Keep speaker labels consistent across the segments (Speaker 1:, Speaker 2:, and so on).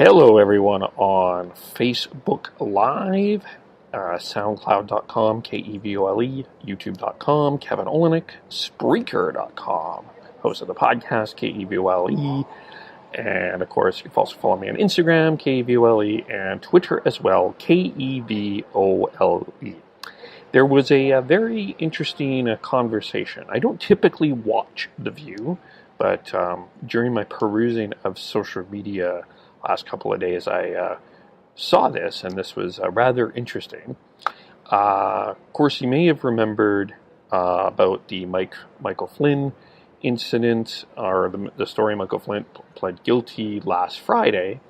Speaker 1: Hello, everyone on Facebook Live, SoundCloud.com, KEVOLE, YouTube.com, Kevin Olenek, Spreaker.com, host of the podcast, KEVOLE, and of course, you can also follow me on Instagram, KEVOLE, and Twitter as well, KEVOLE. There was a very interesting conversation. I don't typically watch The View, but during my perusing of social media last couple of days, I saw this, and this was rather interesting. Of course, you may have remembered about the Michael Flynn incident, or the story. Michael Flynn pled guilty last Friday,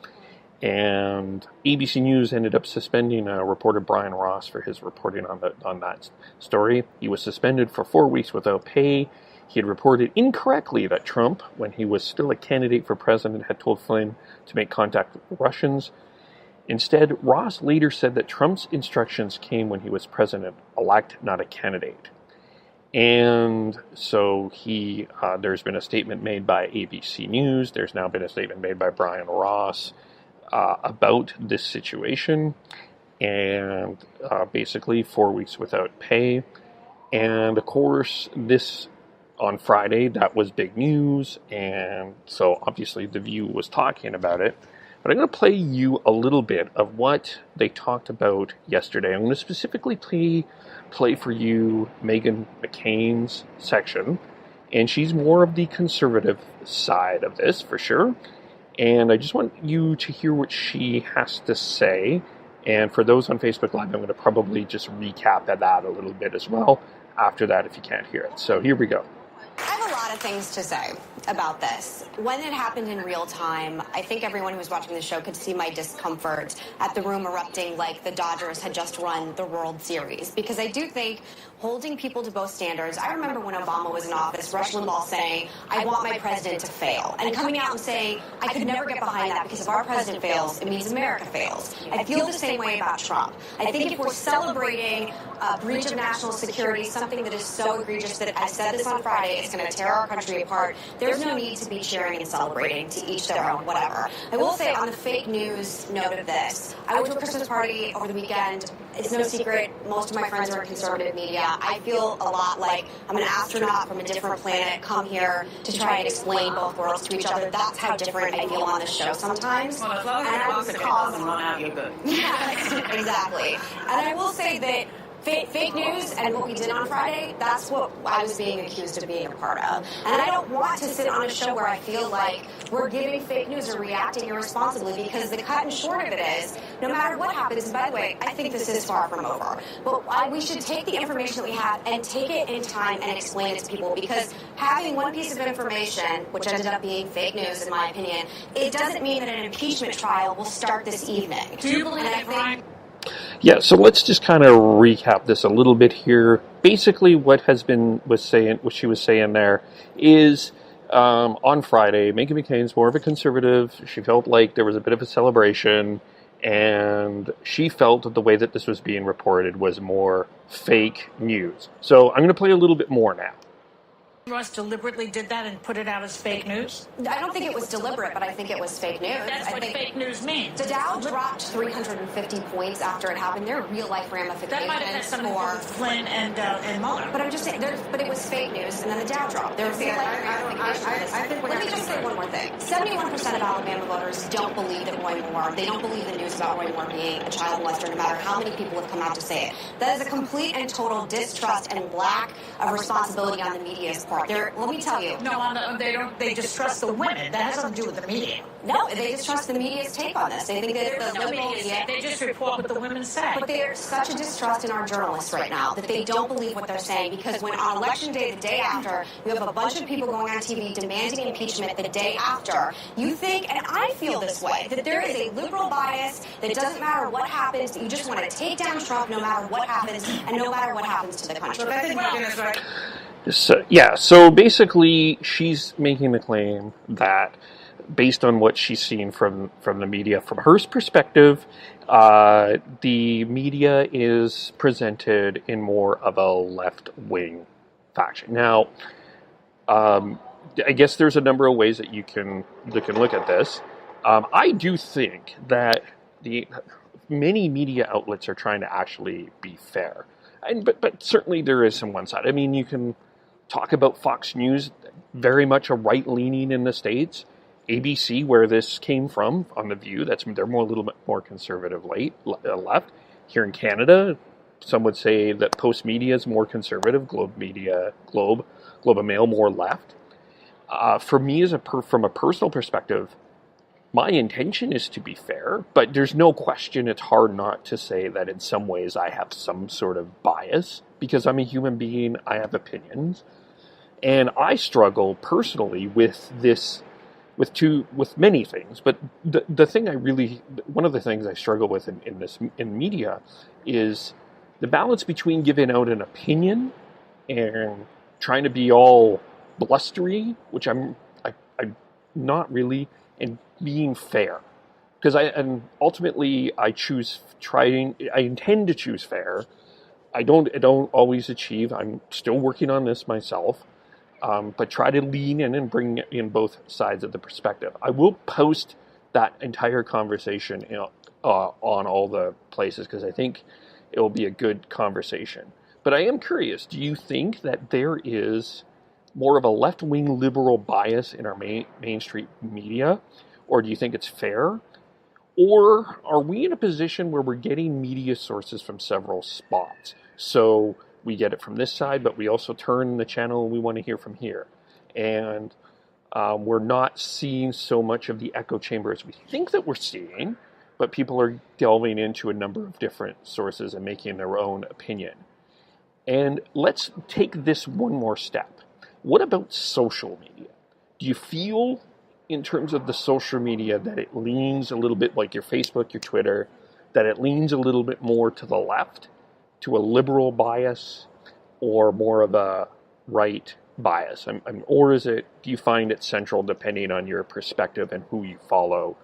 Speaker 1: and ABC News ended up suspending reporter Brian Ross for his reporting on that story. He was suspended for 4 weeks without pay. He had reported incorrectly that Trump, when he was still a candidate for president, had told Flynn to make contact with the Russians. Instead, Ross later said that Trump's instructions came when he was president-elect, not a candidate. And so there's been a statement made by ABC News. There's now been a statement made by Brian Ross about this situation. And basically 4 weeks without pay. And of course, on Friday, that was big news, and so obviously The View was talking about it. But I'm going to play you a little bit of what they talked about yesterday. I'm going to specifically play for you Meghan McCain's section, and she's more of the conservative side of this, for sure. And I just want you to hear what she has to say. And for those on Facebook Live, I'm going to probably just recap that a little bit as well after that if you can't hear it. So here we go.
Speaker 2: I have a lot of things to say about this. When it happened in real time, I think everyone who was watching the show could see my discomfort at the room erupting like the Dodgers had just won the World Series. Because I do think holding people to both standards. I remember when Obama was in office, Rush Limbaugh saying, "I want my president to fail." And coming out and saying, "I could never get behind that because if our president fails, it means America fails." I feel the same way about Trump. I think if we're celebrating a breach of national security, something that is so egregious that I said this on Friday, it's going to tear our country apart, there's no need to be cheering and celebrating, to each their own, whatever. I will say on the fake news note of this, I went to a Christmas party over the weekend. It's no secret, most of my friends are in conservative media. I feel a lot like I'm an astronaut from a different planet, come here to try and explain both worlds to each other. That's how different I feel on the show sometimes.
Speaker 3: Well, as long as you're close to cause and run out, you're good.
Speaker 2: Yeah, exactly. And I will say that fake news and what we did on Friday, that's what I was being accused of being a part of. And I don't want to sit on a show where I feel like we're giving fake news or reacting irresponsibly, because the cut and short of it is, no matter what happens, and by the way, I think this is far from over, but we should take the information that we have and take it in time and explain it to people, because having one piece of information, which ended up being fake news in my opinion, it doesn't mean that an impeachment trial will start this evening.
Speaker 3: Do you believe that, Brian?
Speaker 1: Yeah, so let's just kind of recap this a little bit here. Basically, what she was saying there is on Friday, Meghan McCain's more of a conservative. She felt like there was a bit of a celebration, and she felt that the way that this was being reported was more fake news. So I'm going to play a little bit more now.
Speaker 3: Ross deliberately did that and put it out as fake news?
Speaker 2: I don't think it was deliberate, but I think it was fake news.
Speaker 3: That's what fake news means.
Speaker 2: The Dow dropped 350 points after it happened. There are real-life ramifications.
Speaker 3: That might have had something to do with Flynn and Mueller.
Speaker 2: But I'm just saying, but it was fake news, and then the Dow dropped. There were real-life ramifications. Let me just say one more thing. 71% of Alabama voters don't believe that Roy Moore, they don't believe the news about Roy Moore being a child molester, no matter how many people have come out to say it. That is a complete and total distrust and lack of responsibility on the media's part. Let me tell you.
Speaker 3: No, they don't. They distrust the women. That has nothing to do with the media.
Speaker 2: No, they distrust the media's take on this. They think that the liberal media.
Speaker 3: They just report what the women say.
Speaker 2: But there's such a distrust in our journalists right now that they don't believe what they're saying, because when on election day, the day after, you have a bunch of people going on TV demanding impeachment the day after, you think, and I feel this way, that there is a liberal bias that doesn't matter what happens, that you just want to take down Trump no matter what happens and no matter what happens to the country.
Speaker 1: So basically, she's making the claim that, based on what she's seen from the media, from her perspective, the media is presented in more of a left-wing faction. Now, I guess there's a number of ways that you can look at this. I do think that the many media outlets are trying to actually be fair, but certainly there is some one side. I mean, you can talk about Fox News, very much a right leaning in the States. ABC, where this came from, on The View, they're a little bit more conservative left. Here in Canada, some would say that Post Media is more conservative, Globe and Mail more left. For me, from a personal perspective, my intention is to be fair, but there's no question it's hard not to say that in some ways I have some sort of bias because I'm a human being, I have opinions, and I struggle personally with this, with many things. But one of the things I struggle with in media is the balance between giving out an opinion and trying to be all blustery, which I'm not really, and being fair, because ultimately I intend to choose fair. I don't always achieve. I'm still working on this myself, but try to lean in and bring in both sides of the perspective. I will post that entire conversation on all the places because I think it will be a good conversation. But I am curious, do you think that there is more of a left-wing liberal bias in our mainstream media, or do you think it's fair? Or are we in a position where we're getting media sources from several spots? So we get it from this side, but we also turn the channel and we want to hear from here. And we're not seeing so much of the echo chamber as we think that we're seeing, but people are delving into a number of different sources and making their own opinion. And let's take this one more step. What about social media? Do you feel, in terms of the social media, that it leans a little bit like your Facebook, your Twitter, that it leans a little bit more to the left, to a liberal bias, or more of a right bias? Or do you find it central depending on your perspective and who you follow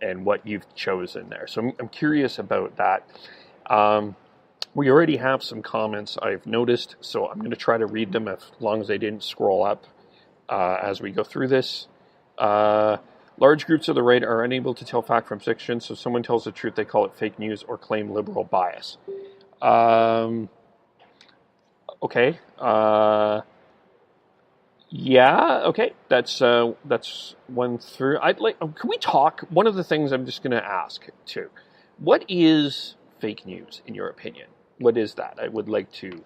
Speaker 1: and what you've chosen there? So I'm curious about that. We already have some comments I've noticed, so I'm going to try to read them as long as they didn't scroll up as we go through this. Large groups of the right are unable to tell fact from fiction, so if someone tells the truth, they call it fake news or claim liberal bias. Okay. Yeah, okay. That's one through. Can we talk? One of the things I'm just going to ask too. What is fake news in your opinion? What is that? I would like to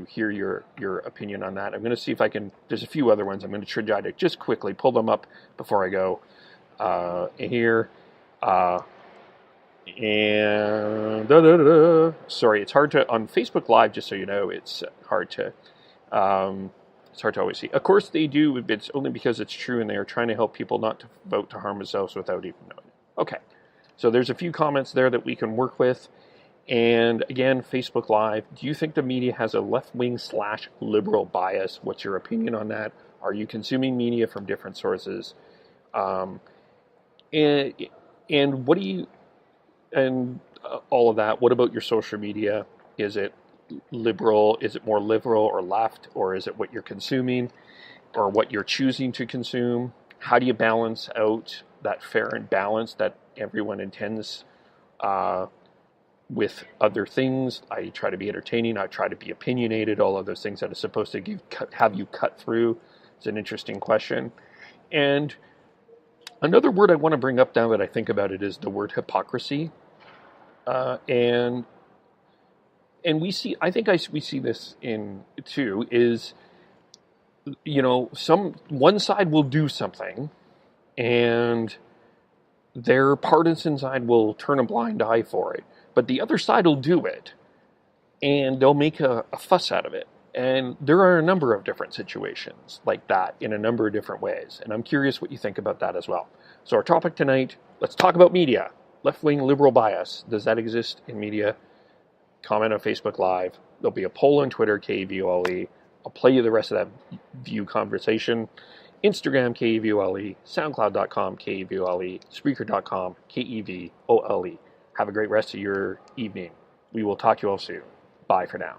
Speaker 1: hear your opinion on that. I'm going to see if I can. There's a few other ones. I'm going to try to just quickly pull them up before I go here. Sorry, it's hard to on Facebook Live. Just so you know, it's hard to always see. Of course, they do. It's only because it's true, and they are trying to help people not to vote to harm themselves without even knowing it. Okay, so there's a few comments there that we can work with. And again, Facebook Live, do you think the media has a left-wing / liberal bias? What's your opinion on that? Are you consuming media from different sources? And what do you, and all of that, what about your social media? Is it liberal? Is it more liberal or left? Or is it what you're consuming or what you're choosing to consume? How do you balance out that fair and balance that everyone intends with other things? I try to be entertaining. I try to be opinionated. All of those things that are supposed to have you cut through. It's an interesting question. And another word I want to bring up now that I think about it is the word hypocrisy. And we see, we see this in too, is, one side will do something and their partisan side will turn a blind eye for it. But the other side will do it, and they'll make a fuss out of it. And there are a number of different situations like that in a number of different ways. And I'm curious what you think about that as well. So our topic tonight, let's talk about media. Left-wing liberal bias. Does that exist in media? Comment on Facebook Live. There'll be a poll on Twitter, KEVOLE. I'll play you the rest of that view conversation. Instagram, KEVOLE. SoundCloud.com, KEVOLE. Spreaker.com, KEVOLE. Have a great rest of your evening. We will talk to you all soon. Bye for now.